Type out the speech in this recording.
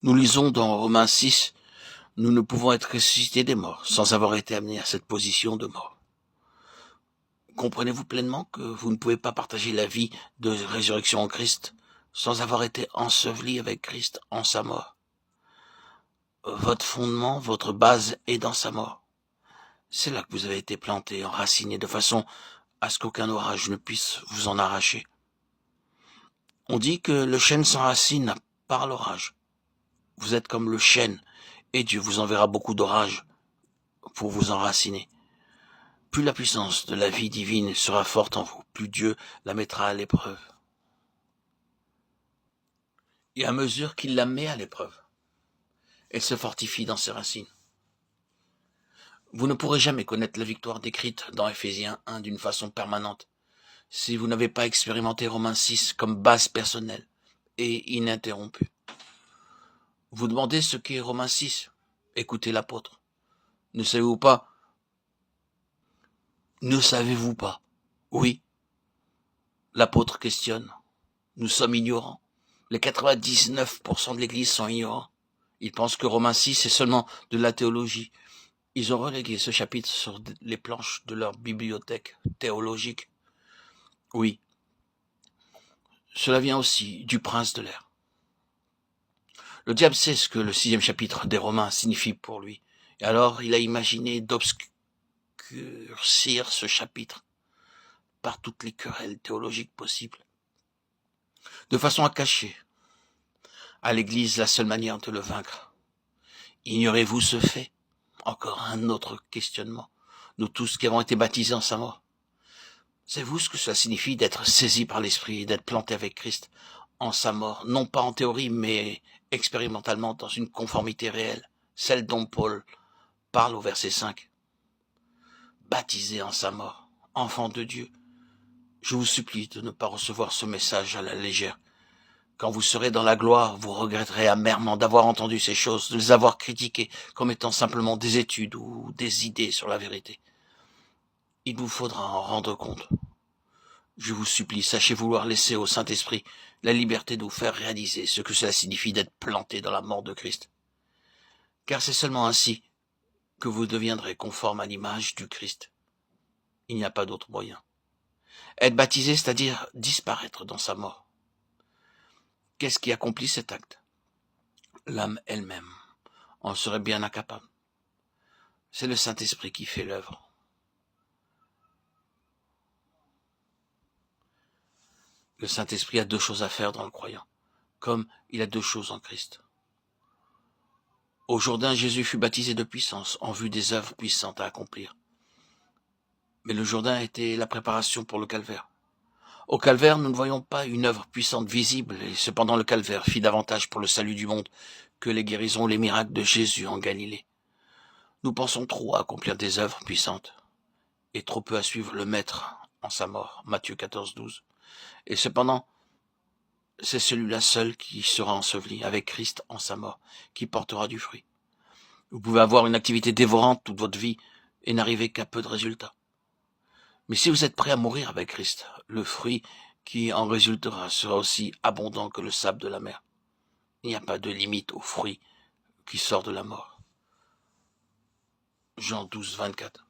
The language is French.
Nous lisons dans Romains 6, nous ne pouvons être ressuscités des morts sans avoir été amenés à cette position de mort. Comprenez-vous pleinement que vous ne pouvez pas partager la vie de résurrection en Christ sans avoir été enseveli avec Christ en sa mort? Votre fondement, votre base est dans sa mort. C'est là que vous avez été planté, enraciné, de façon à ce qu'aucun orage ne puisse vous en arracher. On dit que le chêne s'enracine par l'orage. Vous êtes comme le chêne, et Dieu vous enverra beaucoup d'orages pour vous enraciner. Plus la puissance de la vie divine sera forte en vous, plus Dieu la mettra à l'épreuve. Et à mesure qu'il la met à l'épreuve, elle se fortifie dans ses racines. Vous ne pourrez jamais connaître la victoire décrite dans Ephésiens 1 d'une façon permanente si vous n'avez pas expérimenté Romains 6 comme base personnelle et ininterrompue. Vous demandez ce qu'est Romains 6. Écoutez l'apôtre. Ne savez-vous pas? Ne savez-vous pas? Oui. L'apôtre questionne. Nous sommes ignorants. Les 99% de l'Église sont ignorants. Ils pensent que Romains 6 est seulement de la théologie. Ils ont relégué ce chapitre sur les planches de leur bibliothèque théologique. Oui. Cela vient aussi du prince de l'air. Le diable sait ce que le 6e chapitre des Romains signifie pour lui. Et alors il a imaginé d'obscurcir ce chapitre par toutes les querelles théologiques possibles, de façon à cacher à l'Église la seule manière de le vaincre. Ignorez-vous ce fait? Encore un autre questionnement. Nous tous qui avons été baptisés en sa mort. Savez-vous ce que cela signifie d'être saisi par l'Esprit et d'être planté avec Christ en sa mort, non pas en théorie, mais expérimentalement dans une conformité réelle, celle dont Paul parle au verset 5. Baptisé en sa mort, enfant de Dieu, je vous supplie de ne pas recevoir ce message à la légère. Quand vous serez dans la gloire, vous regretterez amèrement d'avoir entendu ces choses, de les avoir critiquées comme étant simplement des études ou des idées sur la vérité. Il vous faudra en rendre compte. Je vous supplie, sachez vouloir laisser au Saint-Esprit la liberté de vous faire réaliser ce que cela signifie d'être planté dans la mort de Christ. Car c'est seulement ainsi que vous deviendrez conforme à l'image du Christ. Il n'y a pas d'autre moyen. Être baptisé, c'est-à-dire disparaître dans sa mort. Qu'est-ce qui accomplit cet acte? L'âme elle-même en serait bien incapable. C'est le Saint-Esprit qui fait l'œuvre. Le Saint-Esprit a deux choses à faire dans le croyant, comme il a deux choses en Christ. Au Jourdain, Jésus fut baptisé de puissance en vue des œuvres puissantes à accomplir. Mais le Jourdain était la préparation pour le calvaire. Au calvaire, nous ne voyons pas une œuvre puissante visible, et cependant le calvaire fit davantage pour le salut du monde que les guérisons ou les miracles de Jésus en Galilée. Nous pensons trop à accomplir des œuvres puissantes, et trop peu à suivre le Maître en sa mort, Matthieu 14, 12. Et cependant, c'est celui-là seul qui sera enseveli avec Christ en sa mort, qui portera du fruit. Vous pouvez avoir une activité dévorante toute votre vie et n'arriver qu'à peu de résultats. Mais si vous êtes prêt à mourir avec Christ, le fruit qui en résultera sera aussi abondant que le sable de la mer. Il n'y a pas de limite au fruit qui sort de la mort. Jean 12, 24.